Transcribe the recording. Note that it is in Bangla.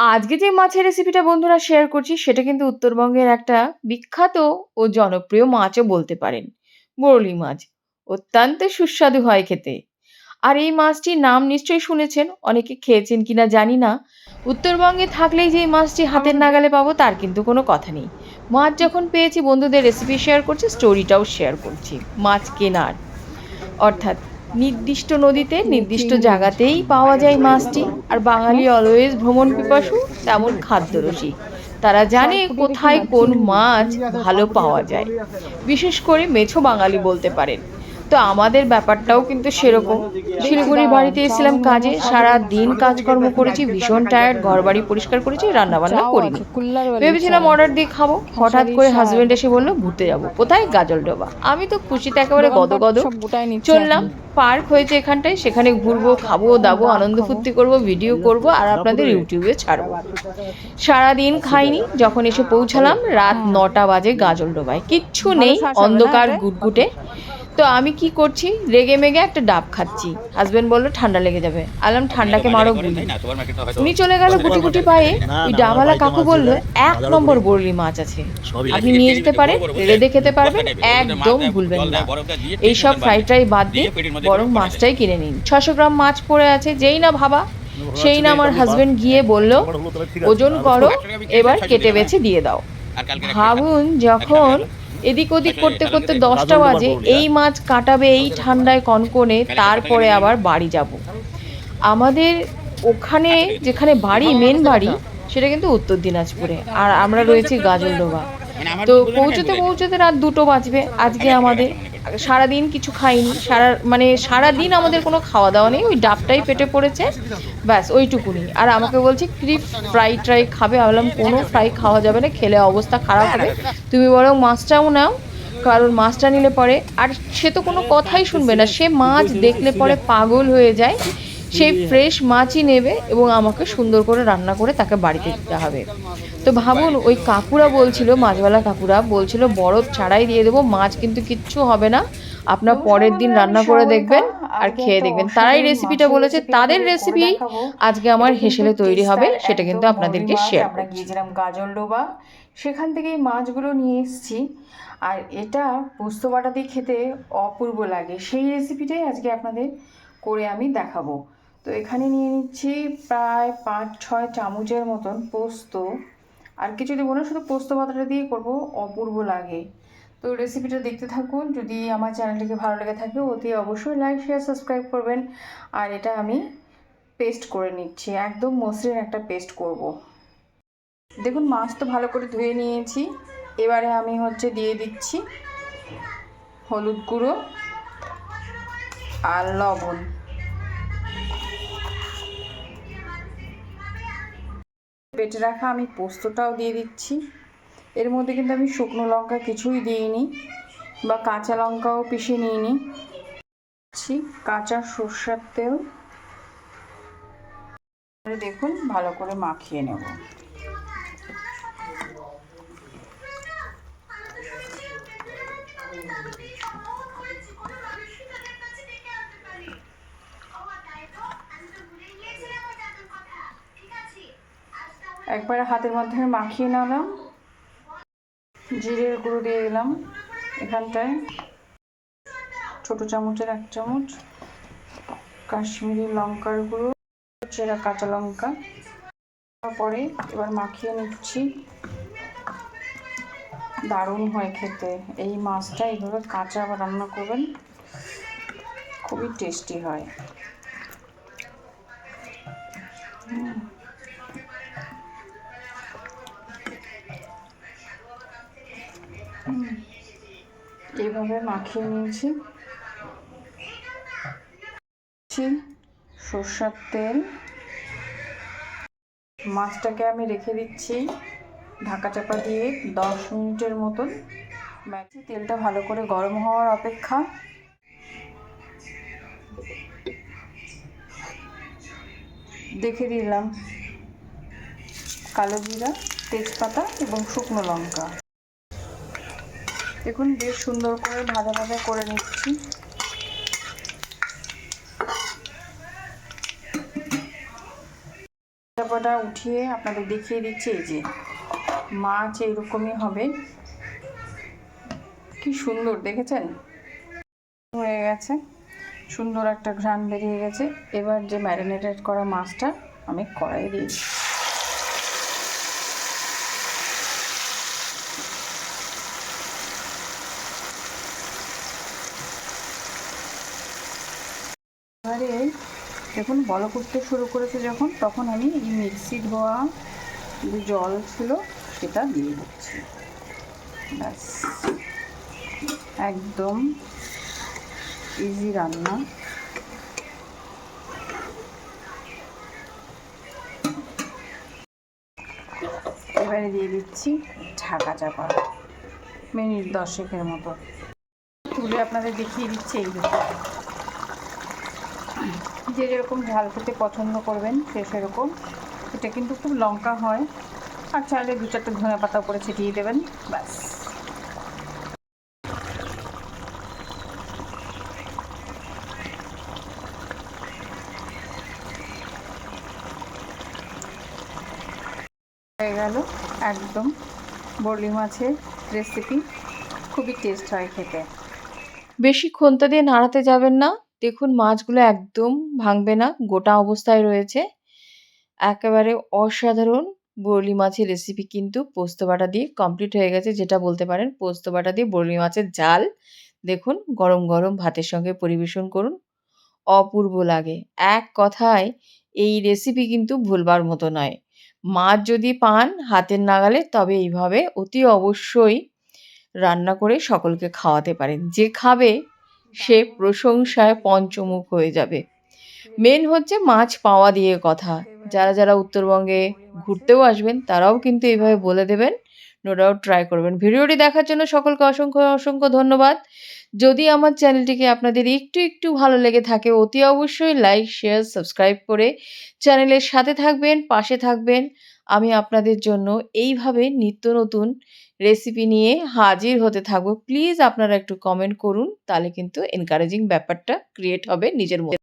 আজকে যে মাছের রেসিপিটা বন্ধুরা শেয়ার করছি সেটা কিন্তু উত্তরবঙ্গের একটা বিখ্যাত ও জনপ্রিয় মাছও বলতে পারেন। বরলি মাছ অত্যন্ত সুস্বাদু হয় খেতে। আর এই মাছটির নাম নিশ্চয়ই শুনেছেন, অনেকে খেয়েছেন কিনা জানি না। উত্তরবঙ্গে থাকলেই যে এই মাছটি হাতের নাগালে পাবো তার কিন্তু কোনো কথা নেই। মাছ যখন পেয়েছি বন্ধুদের রেসিপি শেয়ার করছি, স্টোরিটাও শেয়ার করছি মাছ কেনার। অর্থাৎ নির্দিষ্ট নদীতে নির্দিষ্ট জায়গাতেই পাওয়া যায় মাছটি। আর বাঙালি অলওয়েজ ভ্রমণ পিপাসু, তেমন খাদ্যরসিক। তারা জানে কোথায় কোন মাছ ভালো পাওয়া যায়, বিশেষ করে মেছো বাঙালি বলতে পারেন। তো আমাদের ব্যাপারটাও কিন্তু সেরকম। শিলিগুড়ির বাড়িতে এসেছিলাম কাজে, সারা দিন কাজকর্ম করেছি, ভীষণ টায়ার্ড, ঘর বাড়ি পরিষ্কার করেছি, রান্না বান্না করিনি। ভেবেছিলাম অর্ডার দিয়ে খাবো, হঠাৎ করে হাজবেন্ড এসে বললো ঘুরতে যাবো। কোথায়? গাজলডোবা। আমি তো খুশিতে একেবারে গদগদ। চললাম, পার্ক হয়েছে এখানটায়, সেখানে ঘুরবো, খাবো দাবো, আনন্দ ফুর্তি করবো, ভিডিও করব আর আপনাদের ইউটিউবে ছাড়বো। সারাদিন খাইনি, যখন এসে পৌঁছালাম রাত 9টা বাজে গাজলডোবায়। কিচ্ছু নেই, অন্ধকার গুটগুটে। তো আমি কি করছি, রেগে মেগে একটা ডাব খাচ্ছি। হাজবেন্ড বললো ঠান্ডা লেগে যাবে। আলাম ঠান্ডাকে মারো গুলি। উনি চলে গেল গুটি গুটি পায়ে। ওই ডাবওয়ালা কাকু বললো 1 নম্বর বরলি মাছ আছে, আপনি নিয়ে যেতে পারেন, রেঁধে খেতে পারবেন, একদম ভুলবেন না। এইসব ফ্রাই ট্রাই বাদ দিন, বরং মাছটাই কিনে নিন। 600 গ্রাম মাছ পড়ে আছে। যেই না ভাবা সেই না আমার হাজবেন্ড গিয়ে বলল ওজন করো, এবার কেটে বেছে দিয়ে দাও। ভাবুন, যখন এদিক ওদিক করতে করতে 10টা বাজে, এই মাছ কাটাবে এই ঠান্ডায় কনকনে, তারপরে আবার বাড়ি যাব। আমাদের ওখানে যেখানে বাড়ি, মেন বাড়ি, সেটা কিন্তু উত্তর দিনাজপুরে, আর আমরা রয়েছি গাজলডোবা। তো পৌঁছতে পৌঁছতে রাত 2টো বাজবে আজকে আমাদের। সারাদিন কিছু খাইনি, সারাদিন আমাদের কোনো খাওয়া দাওয়া নেই, ওই ডাবটাই পেটে পড়েছে, ব্যাস ওইটুকুনি। আর আমাকে বলছে ক্রিপ ফ্রাই ট্রাই খাবে। আমি বললাম কোনো ফ্রাই খাওয়া যাবে না, খেলে অবস্থা খারাপ হবে, তুমি বরং মাছটাও নাও, কারণ মাছটা নিলে পরে, আর সে তো কোনো কথাই শুনবে না, সে মাছ দেখলে পরে পাগল হয়ে যায়। সেই ফ্রেশ মাছই নেবে এবং আমাকে সুন্দর করে রান্না করে তাকে বাড়িতে দিতে হবে। তো ভাবুন, ওই কাকুরা বলছিল, মাছওয়ালা কাকুরা বলছিল বরফ ছাড়াই দিয়ে দেবো, মাছ কিন্তু কিচ্ছু হবে না, আপনার পরের দিন রান্না করে দেখবেন আর খেয়ে দেখবেন। তারাই রেসিপিটা বলেছে, তাদের রেসিপি আজকে আমার হেসেলে তৈরি হবে, সেটা কিন্তু আপনাদেরকে শেয়ার আমরা গিয়েছিলাম গাজলডোবা, সেখান থেকে এই মাছগুলো নিয়ে এসেছি। আর এটা পোস্ত বাটা দিয়ে খেতে অপূর্ব লাগে, সেই রেসিপিটাই আজকে আপনাদের করে আমি দেখাবো। তো এখানে নিয়ে নিচ্ছি প্রায় 5-6 চামচের মতন পোস্ত। আর কিছু দেবো না, শুধু পোস্ত বাটাটা দিয়ে করবো, অপূর্ব লাগে। তো রেসিপিটা দেখতে থাকুন। যদি আমার চ্যানেলটিকে ভালো লেগে থাকে অতি অবশ্যই লাইক শেয়ার সাবস্ক্রাইব করবেন। আর এটা আমি পেস্ট করে নিচ্ছি, একদম মসৃণ একটা পেস্ট করব। দেখুন, মাছ তো ভালো করে ধুয়ে নিয়েছি। এবারে আমি দিয়ে দিচ্ছি হলুদ গুঁড়ো আর লবণ। বেটে রাখা আমি পোস্তটাও দিয়ে দিচ্ছি। এর মধ্যে কিন্তু আমি শুকনো লঙ্কা কিছুই দিইনি, বা কাঁচা লঙ্কাও পিষে নিইনি। কাঁচা সর্ষের তেল, দেখুন ভালো করে মাখিয়ে নেব। একবারে হাতের মাধ্যমে মাখিয়ে নিলাম। জিরের গুঁড়ো দিয়ে দিলাম এখানটায় ছোট চামচের 1 চামচ, কাশ্মীরি লঙ্কার গুঁড়ো, চেরা কাঁচা লঙ্কা। তারপরে এবার মাখিয়ে নিচ্ছি। দারুণ হয় খেতে এই মাছটা, এইভাবে কাঁচা আবার রান্না করবেন, খুবই টেস্টি হয়। এইভাবে মাখিয়ে নিয়েছি। সরষের তেল, মাছটাকে আমি রেখে দিচ্ছি ঢাকা চাপা দিয়ে 10 মিনিটের মতন। তেলটা ভালো করে গরম হওয়ার অপেক্ষা। দেখে দিলাম কালো জিরা, তেজপাতা এবং শুকনো লঙ্কা। দেখুন বেশ সুন্দর করে ভাজা ভাজা করে নিচ্ছি। তারপর ঢাকনাটা উঠিয়ে আপনাদের দেখিয়ে দিচ্ছি। এই যে মাছ এইরকমই হবে, কি সুন্দর দেখেছেন, হয়ে গেছে, সুন্দর একটা ঘ্রাণ বেরিয়ে গেছে। এবার যে ম্যারিনেটেড করা মাছটা আমি কড়াইয়ে দিই। এবারে দেখুন বলক উঠতে শুরু করেছে যখন, তখন আমি এই মিক্সি ধোয়া যে জল ছিল সেটা দিয়ে দিচ্ছি। ব্যাস, একদম ইজি রান্না। এবারে দিয়ে দিচ্ছি ঢাকা চাপা, মিনিট 10 মতো। তুলে আপনাদের দেখিয়ে দিচ্ছি। এই দেখুন, যে যেরকম ঝাল খেতে পছন্দ করবেন সে সেরকম। এটা কিন্তু খুব লঙ্কা হয়, আর চাইলে 2-4টে ধনে পাতা করে ছিটিয়ে দেবেন, ব্যাস। হয়ে গেল একদম বরলি মাছের রেসিপি, খুবই টেস্ট হয় খেতে। বেশি খন্তা দিয়ে নাড়াতে যাবেন না। দেখুন মাছগুলো একদম ভাঙবে না, গোটা অবস্থায় রয়েছে। একেবারে অসাধারণ বরলি মাছের রেসিপি কিন্তু পোস্ত বাটা দিয়ে কমপ্লিট হয়ে গেছে, যেটা বলতে পারেন পোস্ত বাটা দিয়ে বরলি মাছের ঝাল। দেখুন গরম গরম ভাতের সঙ্গে পরিবেশন করুন, অপূর্ব লাগে। এক কথায় এই রেসিপি কিন্তু ভুলবার মতো নয়। মাছ যদি পান হাতের নাগালে, তবে এইভাবে অতি অবশ্যই রান্না করে সকলকে খাওয়াতে পারেন। যে খাবে সে প্রশংসায় পঞ্চমুখ হয়ে যাবে। মেন হচ্ছে মাছ পাওয়া দিয়ে কথা। যারা যারা উত্তরবঙ্গে ঘুরতেও আসবেন তারাও কিন্তু এইভাবে বলে দেবেন, নো ডাউট ট্রাই করবেন। ভিডিওটি দেখার জন্য সকলকে অসংখ্য অসংখ্য ধন্যবাদ। যদি আমার চ্যানেলটিকে আপনাদের একটু একটু ভালো লেগে থাকে, অতি অবশ্যই লাইক, শেয়ার, সাবস্ক্রাইব করে চ্যানেলের সাথে থাকবেন, পাশে থাকবেন। আমি আপনাদের জন্য এইভাবে নিত্য নতুন রেসিপি নিয়ে হাজির হতে থাকবো। প্লিজ আপনারা একটু কমেন্ট করুন, তাহলে কিন্তু এনকারেজিং ব্যাপারটা ক্রিয়েট হবে নিজের মধ্যে।